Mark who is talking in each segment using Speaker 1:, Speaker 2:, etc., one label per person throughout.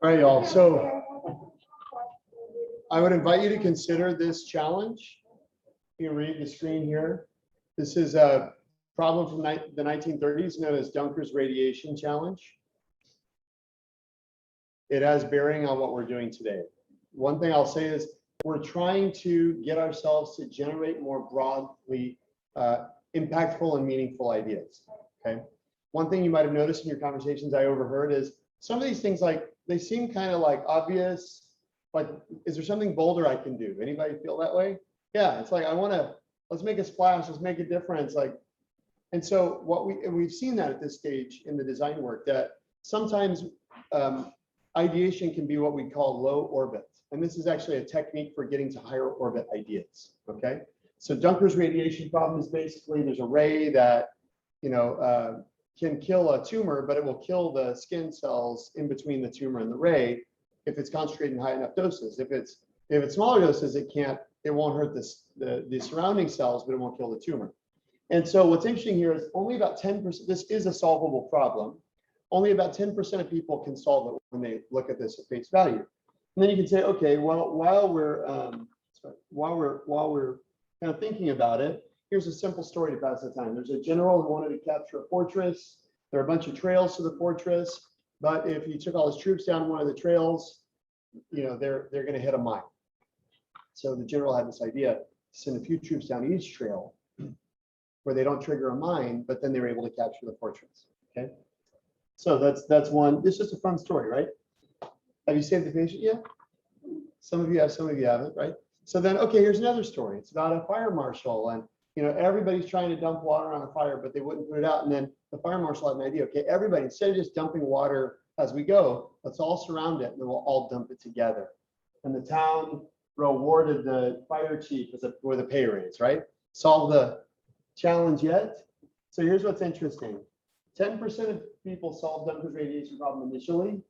Speaker 1: All right, y'all. So I would invite you to consider this challenge. You can read the screen here. This is a problem from the 1930s known as Dunker's radiation challenge. It has bearing on what we're doing today. One thing I'll say is we're trying to get ourselves to generate more broadly impactful and meaningful ideas. Okay. One thing you might have noticed in your conversations I overheard is some of these things, like, they seem kind of like obvious. Like, is there something bolder I can do? Anybody feel that way? Yeah, it's like, let's make a splash, let's make a difference. Like, and so we've seen that at this stage in the design work, that sometimes ideation can be what we call low orbit. And this is actually a technique for getting to higher orbit ideas. Okay. So Dunker's radiation problem is basically there's a ray that, can kill a tumor, but it will kill the skin cells in between the tumor and the ray if it's concentrated in high enough doses. If it's smaller doses, it won't hurt the surrounding cells, but it won't kill the tumor. And so what's interesting here is only about 10%, this is a solvable problem. Only about 10% of people can solve it when they look at this at face value. And then you can say, okay, well, while we're kind of thinking about it, here's a simple story to pass the time. There's a general who wanted to capture a fortress. There are a bunch of trails to the fortress, but if you took all his troops down one of the trails, they're going to hit a mine. So the general had this idea to send a few troops down each trail where they don't trigger a mine, but then they were able to capture the fortress. Okay. So that's one. It's just a fun story, right? Have you saved the patient yet? Some of you have, some of you haven't, right? So then, okay, here's another story. It's about a fire marshal, and everybody's trying to dump water on a fire, but they wouldn't put it out. And then the fire marshal had an idea. Okay, everybody, instead of just dumping water as we go, let's all surround it, and then we'll all dump it together. And the town rewarded the fire chief with a pay raise, right? Solve the challenge yet? So here's what's interesting. 10% of people solve Dunker's radiation problem initially.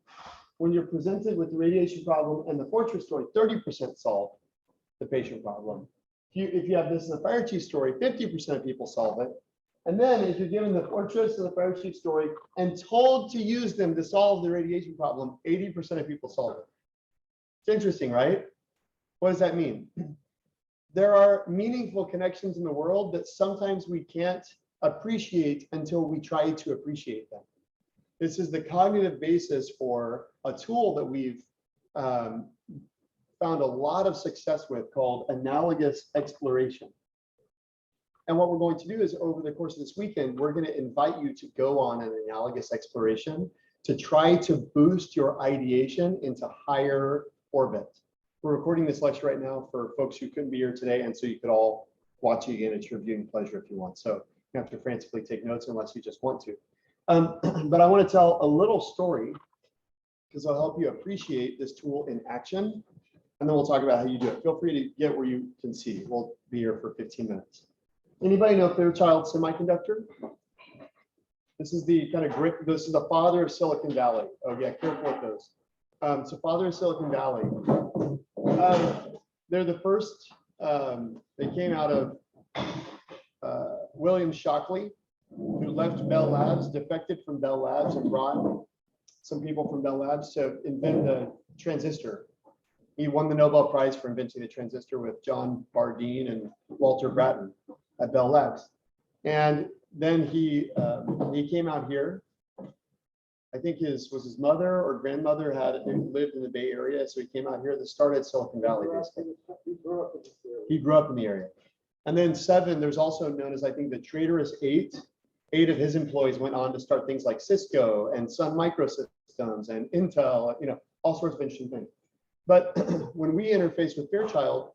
Speaker 1: When you're presented with the radiation problem and the fortress story, 30% solve the patient problem. If you have this in the fire chief story, 50% of people solve it. And then if you're given the fortress and the fire chief story and told to use them to solve the radiation problem, 80% of people solve it. It's interesting, right? What does that mean? There are meaningful connections in the world that sometimes we can't appreciate until we try to appreciate them. This is the cognitive basis for a tool that we've found a lot of success with called Analogous Exploration. And what we're going to do is over the course of this weekend, we're going to invite you to go on an analogous exploration to try to boost your ideation into higher orbit. We're recording this lecture right now for folks who couldn't be here today, and so you could all watch it again at your viewing pleasure if you want. So you have to frantically take notes unless you just want to. But I want to tell a little story because it'll help you appreciate this tool in action. And then we'll talk about how you do it. Feel free to get where you can see. We'll be here for 15 minutes. Anybody know Fairchild Semiconductor? This is the kind of grip. This is the father of Silicon Valley. Oh yeah, careful with those. So father of Silicon Valley. They're the first. They came out of William Shockley, who left Bell Labs, defected from Bell Labs, and brought some people from Bell Labs to invent the transistor. He won the Nobel Prize for inventing the transistor with John Bardeen and Walter Bratton at Bell Labs. And then he came out here. I think his mother or grandmother had lived in the Bay Area, so he came out here. That started Silicon Valley, basically. He grew up in the area. And then there's also known as, I think, the traitorous eight. 8 of his employees went on to start things like Cisco and Sun Microsystems and Intel, all sorts of interesting things. But when we interfaced with Fairchild,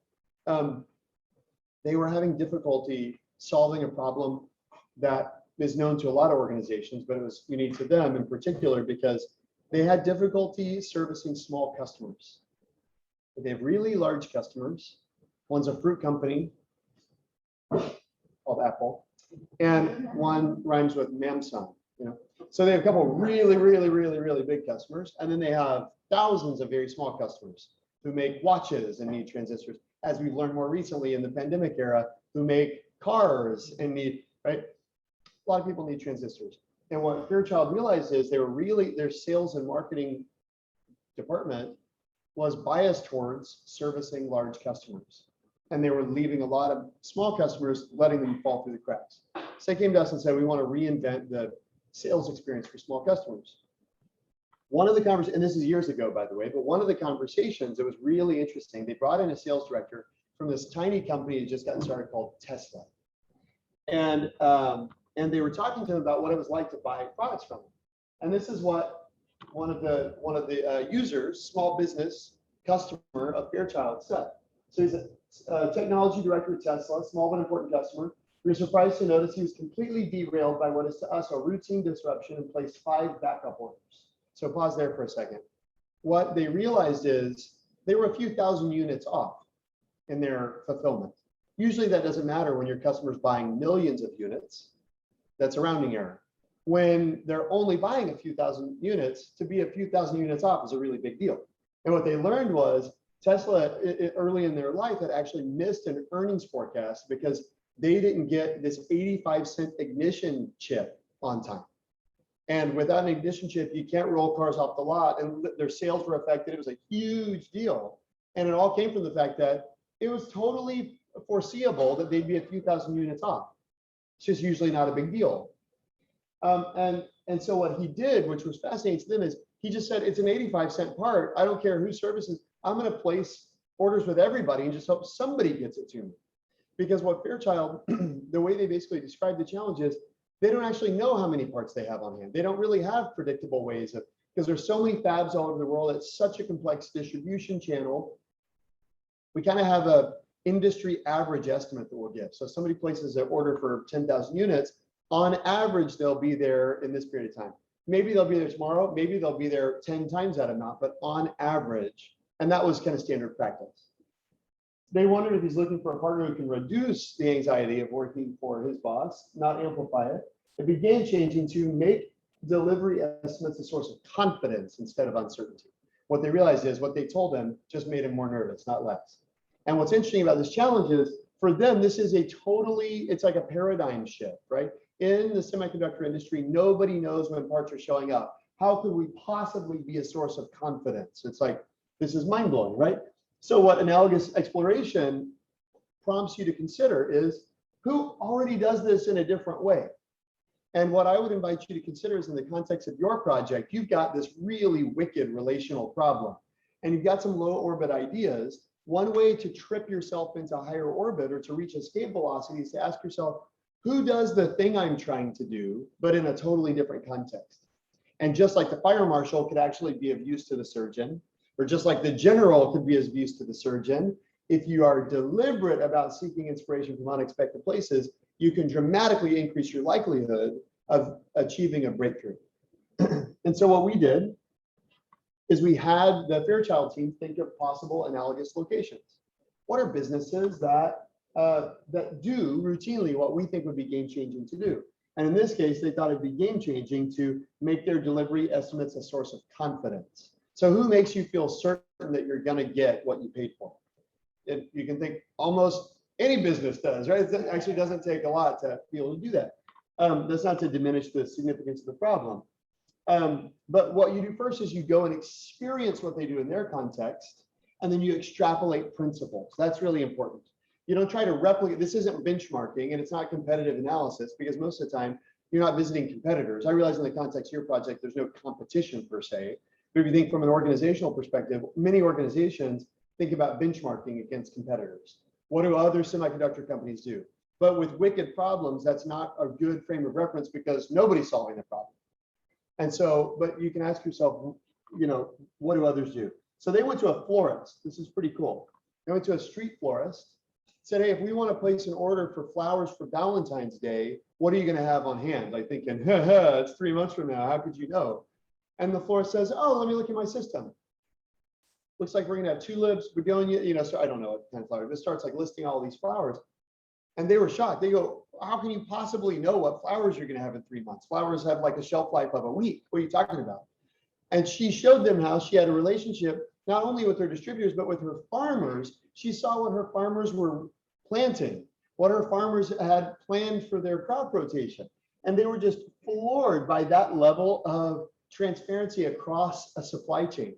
Speaker 1: they were having difficulty solving a problem that is known to a lot of organizations, but it was unique to them in particular because they had difficulty servicing small customers. They have really large customers. One's a fruit company called Apple, and one rhymes with Samsung. So they have a couple of really big customers, and then they have thousands of very small customers who make watches and need transistors, as we've learned more recently in the pandemic era, who make cars and need, right? A lot of people need transistors. And what Fairchild realized is their sales and marketing department was biased towards servicing large customers. And they were leaving a lot of small customers, letting them fall through the cracks. So they came to us and said, we want to reinvent the sales experience for small customers. One of the conversations, and this is years ago, by the way, but one of the conversations that was really interesting, they brought in a sales director from this tiny company that just got started called Tesla. And they were talking to him about what it was like to buy products from him. And this is what one of the users, small business customer of Fairchild said. So he's a technology director at Tesla, small but important customer. We were surprised to notice he was completely derailed by what is to us a routine disruption and placed 5 backup orders. So pause there for a second. What they realized is they were a few thousand units off in their fulfillment. Usually that doesn't matter when your customer's buying millions of units. That's a rounding error. When they're only buying a few thousand units, to be a few thousand units off is a really big deal. And what they learned was Tesla, early in their life, had actually missed an earnings forecast because they didn't get this 85-cent ignition chip on time. And without an ignition chip, you can't roll cars off the lot, and their sales were affected. It was a huge deal. And it all came from the fact that it was totally foreseeable that they'd be a few thousand units off. It's just usually not a big deal. And so what he did, which was fascinating to them, is he just said, it's an 85-cent part. I don't care who services. I'm going to place orders with everybody and just hope somebody gets it to me. Because what Fairchild, the way they basically described the challenge is, they don't actually know how many parts they have on hand. They don't really have predictable ways of, because there's so many fabs all over the world. It's such a complex distribution channel. We kind of have a industry average estimate that we'll give. So if somebody places an order for 10,000 units, on average, they'll be there in this period of time. Maybe they'll be there tomorrow. Maybe they'll be there 10 times that amount, but on average, and that was kind of standard practice. They wondered if he's looking for a partner who can reduce the anxiety of working for his boss, not amplify it. It began changing to make delivery estimates a source of confidence instead of uncertainty. What they realized is what they told them just made him more nervous, not less. And what's interesting about this challenge is for them, this is it's like a paradigm shift, right? In the semiconductor industry, nobody knows when parts are showing up. How could we possibly be a source of confidence? It's like, this is mind-blowing, right? So what Analogous Exploration prompts you to consider is who already does this in a different way? And what I would invite you to consider is in the context of your project, you've got this really wicked relational problem and you've got some low orbit ideas. One way to trip yourself into a higher orbit or to reach escape velocity is to ask yourself, who does the thing I'm trying to do, but in a totally different context? And just like the fire marshal could actually be of use to the surgeon, or just like the general could be of use to the surgeon, if you are deliberate about seeking inspiration from unexpected places, you can dramatically increase your likelihood of achieving a breakthrough. And so what we did is we had the Fairchild team think of possible analogous locations. What are businesses that do routinely what we think would be game-changing to do? And in this case, they thought it'd be game-changing to make their delivery estimates a source of confidence. So who makes you feel certain that you're going to get what you paid for? You can think almost any business does, right? It actually doesn't take a lot to be able to do that. That's not to diminish the significance of the problem. But what you do first is you go and experience what they do in their context, and then you extrapolate principles. That's really important. You don't try to replicate. This isn't benchmarking, and it's not competitive analysis, because most of the time you're not visiting competitors. I realize in the context of your project, there's no competition per se. But if you think from an organizational perspective, many organizations think about benchmarking against competitors. What do other semiconductor companies do? But with wicked problems, that's not a good frame of reference because nobody's solving the problem. And so, but you can ask yourself, what do others do? So they went to a florist. This is pretty cool. They went to a street florist, said, hey, if we want to place an order for flowers for Valentine's Day, what are you going to have on hand? Like thinking, it's 3 months from now. How could you know? And the florist says, oh, let me look at my system. Looks like we're going to have tulips, begonia, so I don't know what kind of flower. This starts like listing all these flowers. And they were shocked. They go, how can you possibly know what flowers you're going to have in 3 months? Flowers have like a shelf life of a week. What are you talking about? And she showed them how she had a relationship, not only with her distributors, but with her farmers. She saw what her farmers were planting, what her farmers had planned for their crop rotation. And they were just floored by that level of transparency across a supply chain.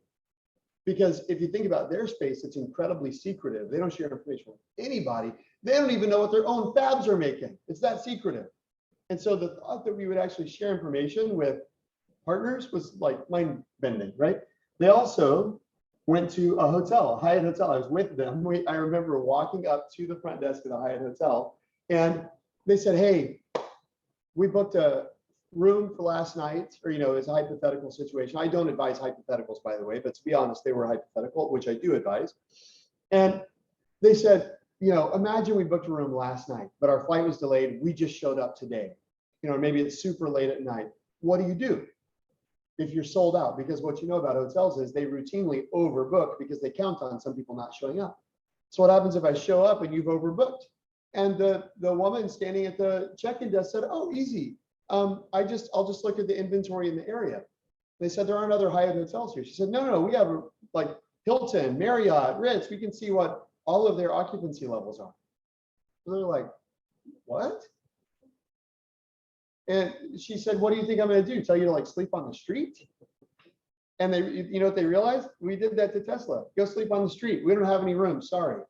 Speaker 1: Because if you think about their space, it's incredibly secretive. They don't share information with anybody. They don't even know what their own fabs are making. It's that secretive. And so the thought that we would actually share information with partners was like mind bending, right? They also went to a hotel, a Hyatt hotel. I was with them. I remember walking up to the front desk of the Hyatt hotel, and they said, hey, we booked a room for last night, or, it's a hypothetical situation. I don't advise hypotheticals, by the way, but to be honest, they were hypothetical, which I do advise. And they said, imagine we booked a room last night, but our flight was delayed. We just showed up today. Maybe it's super late at night. What do you do if you're sold out? Because what you know about hotels is they routinely overbook because they count on some people not showing up. So what happens if I show up and you've overbooked? And the woman standing at the check-in desk said, oh, easy. I'll just look at the inventory in the area. They said, there aren't other Hyatt hotels here. She said, no, we have like Hilton, Marriott, Ritz. We can see what all of their occupancy levels are. So they're like, what? And she said, what do you think I'm going to do? Tell you to like sleep on the street? And they, what they realized? We did that to Tesla. Go sleep on the street. We don't have any rooms. Sorry.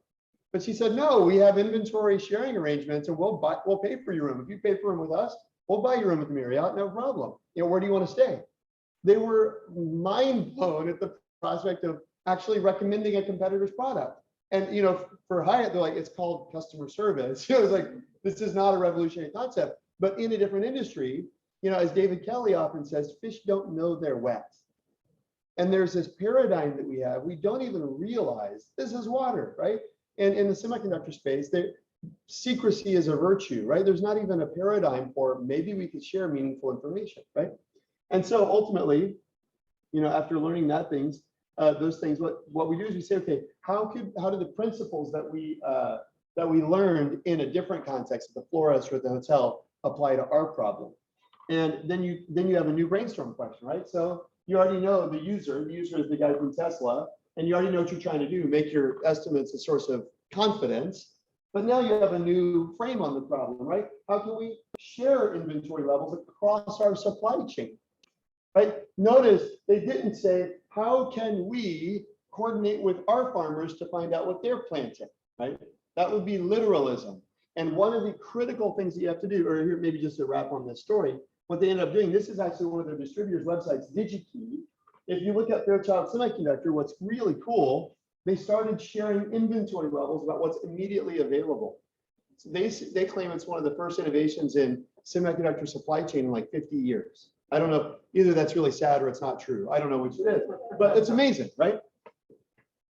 Speaker 1: But she said, no, we have inventory sharing arrangements, and we'll pay for your room. If you pay for a room with us, we'll buy your room with Marriott, no problem. Where do you want to stay? They were mind blown at the prospect of actually recommending a competitor's product. And for Hyatt, they're like, it's called customer service. It was like, this is not a revolutionary concept. But in a different industry, as David Kelly often says, fish don't know they're wet. And there's this paradigm that we have. We don't even realize this is water, right? And in the semiconductor space, secrecy is a virtue, right? There's not even a paradigm for maybe we could share meaningful information, right? And so ultimately, after learning those things, what we do is we say, okay, how do the principles that we learned in a different context at the florist or at the hotel apply to our problem? And then you have a new brainstorm question, right? So you already know the user is the guy from Tesla, and you already know what you're trying to do, make your estimates a source of confidence. But now you have a new frame on the problem, right? How can we share inventory levels across our supply chain, right? Notice they didn't say, how can we coordinate with our farmers to find out what they're planting, right? That would be literalism. And one of the critical things that you have to do, or here, maybe just to wrap on this story, what they ended up doing, this is actually one of their distributors' websites, DigiKey. If you look at Fairchild Semiconductor, what's really cool, they started sharing inventory levels about what's immediately available. So they claim it's one of the first innovations in semiconductor supply chain in like 50 years. I don't know, either that's really sad or it's not true. I don't know which it is, but it's amazing, right?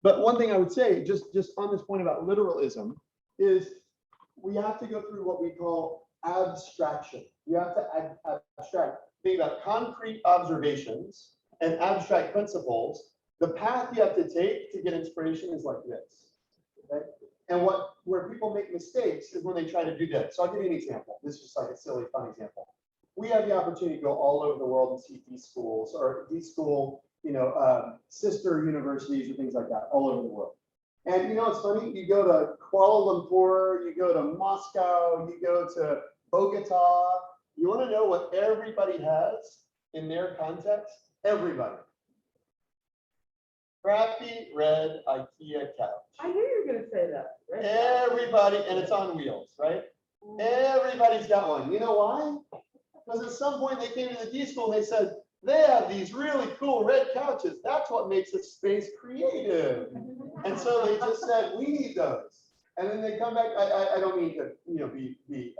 Speaker 1: But one thing I would say, just on this point about literalism, is we have to go through what we call abstraction. You have to abstract, think about concrete observations and abstract principles. The path you have to take to get inspiration is like this, okay? And where people make mistakes is when they try to do that. So I'll give you an example. This is just like a silly, fun example. We have the opportunity to go all over the world and see d.schools or d.school, sister universities or things like that all over the world. And it's funny, you go to Kuala Lumpur, you go to Moscow, you go to Bogota, you want to know what everybody has in their context? Everybody. Crappy red IKEA couch.
Speaker 2: I knew you were going to say that. Right?
Speaker 1: Everybody, and it's on wheels, right? Everybody's got one. You know why? Because at some point they came to the d.school and they said, they have these really cool red couches. That's what makes a space creative. And so they just said, we need those. And then they come back. I don't mean to be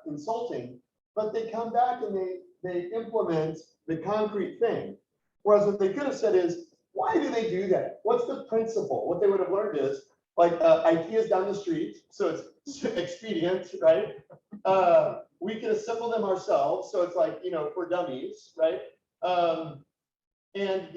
Speaker 1: insulting, but they come back and they implement the concrete thing. Whereas what they could have said is, why do they do that? What's the principle? What they would have learned is, like IKEA's down the street, so it's expedient, right? We can assemble them ourselves, so it's like, for dummies, right? And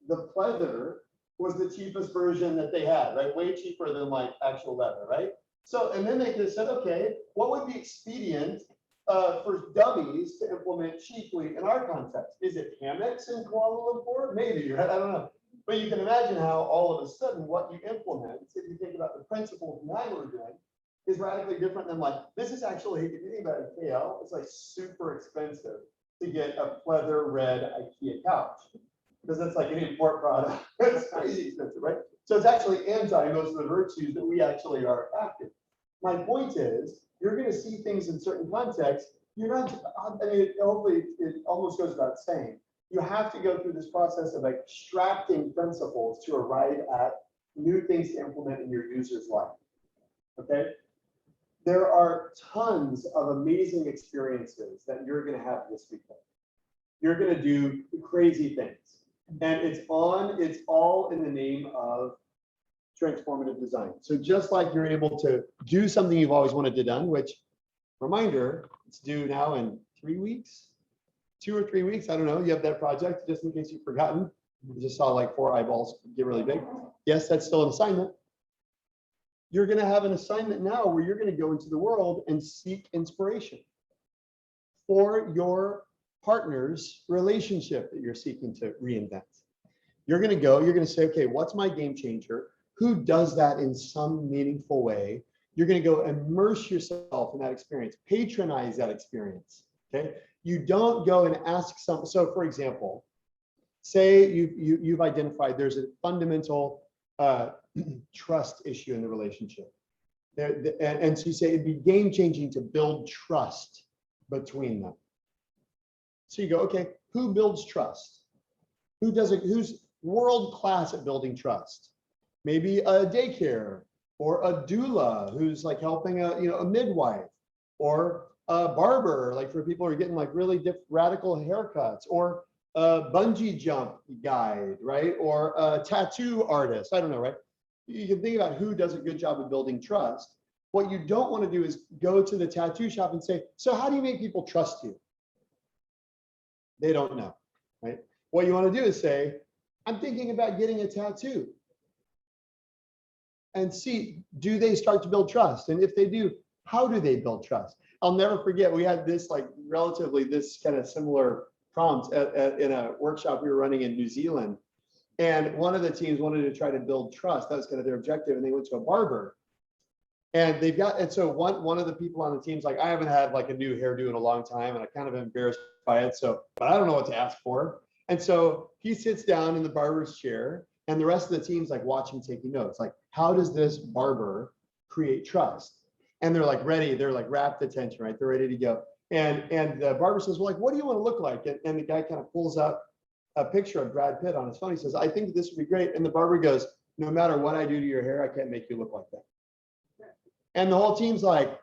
Speaker 1: the pleather was the cheapest version that they had, right? Way cheaper than like actual leather, right? So, and then they could have said, okay, what would be expedient for dummies to implement cheaply in our context? Is it hammocks in Kuala Lumpur? Maybe, right? I don't know. But you can imagine how all of a sudden what you implement, if you think about the principles behind what we're doing, is radically different than like, this is actually, if you think about it, KL, it's like super expensive to get a pleather red IKEA couch. Because that's like an import product. It's crazy expensive, right? So it's actually anti most of the virtues that we actually are after. My point is, you're going to see things in certain contexts. You're not, I mean, hopefully it almost goes without saying. You have to go through this process of extracting principles to arrive at new things to implement in your user's life. Okay? There are tons of amazing experiences that you're going to have this weekend. You're going to do crazy things. And it's all in the name of transformative design. So just like you're able to do something you've always wanted to done, which, reminder, it's due now in 3 weeks, 2 or 3 weeks. I don't know. You have that project just in case you've forgotten. You just saw like 4 eyeballs get really big. Yes, that's still an assignment. You're going to have an assignment now where you're going to go into the world and seek inspiration for your partner's relationship that you're seeking to reinvent. You're going to go, you're going to say, okay, what's my game changer? Who does that in some meaningful way? You're going to go immerse yourself in that experience, patronize that experience. Okay. You don't go and ask some. So for example, say you've identified there's a fundamental trust issue in the relationship. And so you say it'd be game changing to build trust between them. So you go, okay, who builds trust? Who does it? Who's world class at building trust? Maybe a daycare or a doula who's like helping a midwife, or a barber, like for people who are getting like really radical haircuts, or a bungee jump guide, right? Or a tattoo artist. I don't know, right? You can think about who does a good job of building trust. What you don't want to do is go to the tattoo shop and say, so how do you make people trust you? They don't know, right? What you want to do is say, I'm thinking about getting a tattoo. And see, do they start to build trust? And if they do, how do they build trust? I'll never forget, we had this like relatively this kind of similar prompt in a workshop we were running in New Zealand. And one of the teams wanted to try to build trust. That was kind of their objective. And they went to a barber. And so one of the people on the team's like, I haven't had like a new hairdo in a long time, and I kind of embarrassed by it. But I don't know what to ask for. And so he sits down in the barber's chair, and the rest of the team's like watching, taking notes. Like, how does this barber create trust? And they're like ready. They're like rapt attention, right? They're ready to go. And the barber says, well, like, what do you want to look like? And the guy kind of pulls up a picture of Brad Pitt on his phone. He says, I think this would be great. And the barber goes, no matter what I do to your hair, I can't make you look like that. And the whole team's like,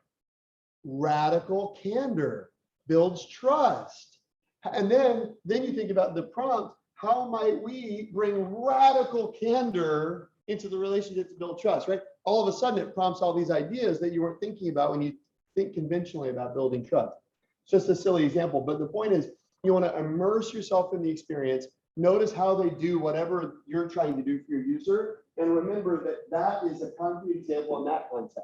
Speaker 1: radical candor builds trust. And then you think about the prompt, how might we bring radical candor into the relationship to build trust, right? All of a sudden it prompts all these ideas that you weren't thinking about when you think conventionally about building trust. It's just a silly example, but the point is you want to immerse yourself in the experience, notice how they do whatever you're trying to do for your user, and remember that that is a concrete example in that context.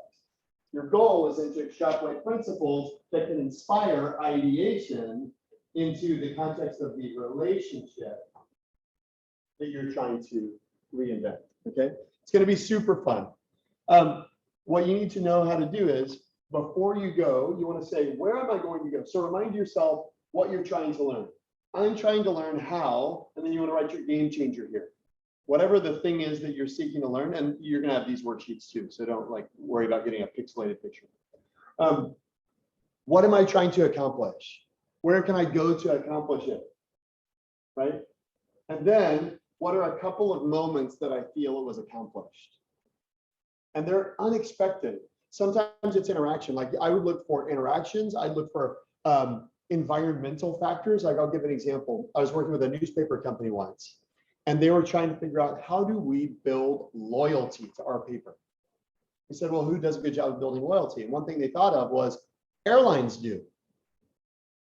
Speaker 1: Your goal is then to extrapolate principles that can inspire ideation into the context of the relationship that you're trying to reinvent, okay? It's gonna be super fun. What you need to know how to do is, before you go, you wanna say, where am I going to go? So remind yourself what you're trying to learn. I'm trying to learn how, and then you wanna write your game changer here. Whatever the thing is that you're seeking to learn, and you're gonna have these worksheets too, so don't like worry about getting a pixelated picture. What am I trying to accomplish? Where can I go to accomplish it, right? And then, what are a couple of moments that I feel it was accomplished? And they're unexpected. Sometimes it's interaction. Like I would look for interactions. I'd look for environmental factors. Like I'll give an example. I was working with a newspaper company once, and they were trying to figure out, how do we build loyalty to our paper? We said, well, who does a good job of building loyalty? And one thing they thought of was airlines do.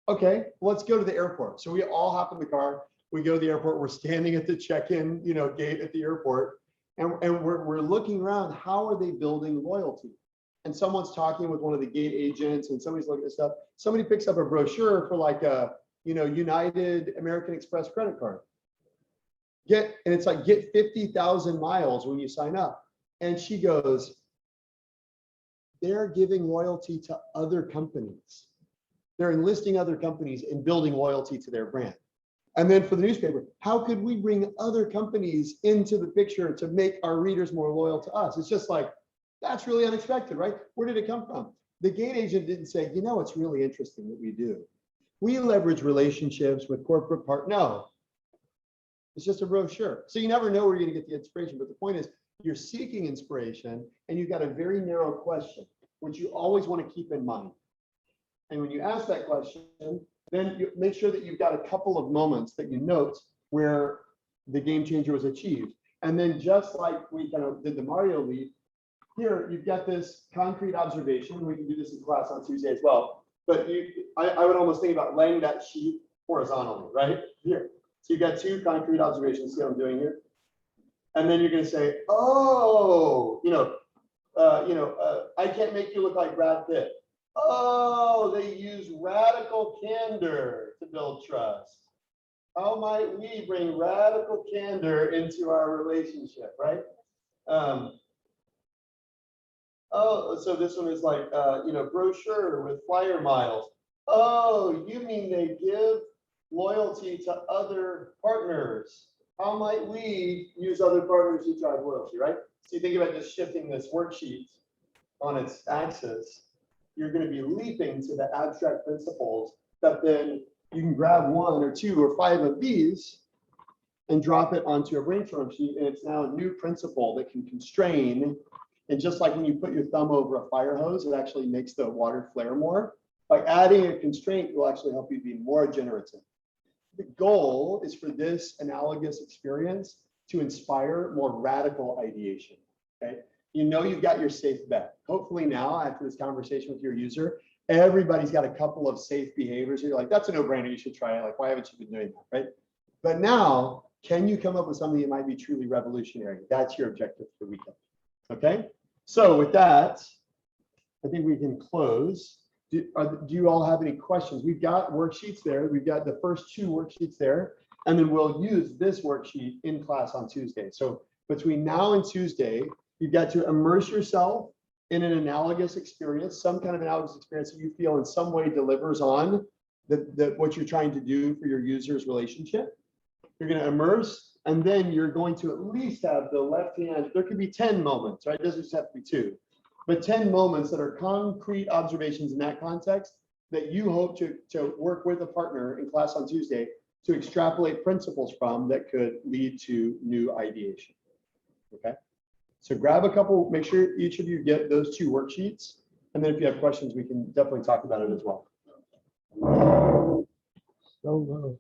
Speaker 1: Okay, let's go to the airport. So we all hop in the car. We go to the airport. We're standing at the check-in, gate at the airport, and we're looking around. How are they building loyalty? And someone's talking with one of the gate agents, and somebody's looking at stuff. Somebody picks up a brochure for like a United American Express credit card. And it's like get 50,000 miles when you sign up. And she goes, they're giving loyalty to other companies. They're enlisting other companies and building loyalty to their brand. And then for the newspaper, how could we bring other companies into the picture to make our readers more loyal to us? It's just like, that's really unexpected, right? Where did it come from? The gate agent didn't say, you know, it's really interesting what we do. We leverage relationships with corporate partners. No, it's just a brochure. So you never know where you're going to get the inspiration. But the point is, you're seeking inspiration and you've got a very narrow question, which you always want to keep in mind. And when you ask that question, then you make sure that you've got a couple of moments that you note where the game changer was achieved. And then just like we kind of did the Mario lead, here you've got this concrete observation. We can do this in class on Tuesday as well. But I would almost think about laying that sheet horizontally, right? Here. So you've got two concrete observations. See what I'm doing here? And then you're going to say, oh, I can't make you look like Brad Pitt. Oh, they use radical candor to build trust. How might we bring radical candor into our relationship, right? Oh, so this one is like, brochure with flyer miles. Oh, you mean they give loyalty to other partners? How might we use other partners to drive loyalty, right? So you think about just shifting this worksheet on its axis, you're going to be leaping to the abstract principles that then you can grab one or two or five of these and drop it onto a brainstorm sheet. And it's now a new principle that can constrain. And just like when you put your thumb over a fire hose, it actually makes the water flare more. By adding a constraint will actually help you be more generative. The goal is for this analogous experience to inspire more radical ideation, okay? You know you've got your safe bet. Hopefully now, after this conversation with your user, everybody's got a couple of safe behaviors. You're like, that's a no-brainer, you should try it. Like, why haven't you been doing that, right? But now, can you come up with something that might be truly revolutionary? That's your objective for the weekend, okay? So with that, I think we can close. Do you all have any questions? We've got worksheets there. We've got the first two worksheets there, and then we'll use this worksheet in class on Tuesday. So between now and Tuesday, you've got to immerse yourself in an analogous experience, some kind of analogous experience that you feel in some way delivers on what you're trying to do for your user's relationship. You're going to immerse, and then you're going to at least have the left hand. There could be 10 moments, right? It doesn't just have to be 2. But 10 moments that are concrete observations in that context that you hope to work with a partner in class on Tuesday to extrapolate principles from that could lead to new ideation. Okay, so grab a couple, make sure each of you get those 2 worksheets. And then if you have questions, we can definitely talk about it as well. So low.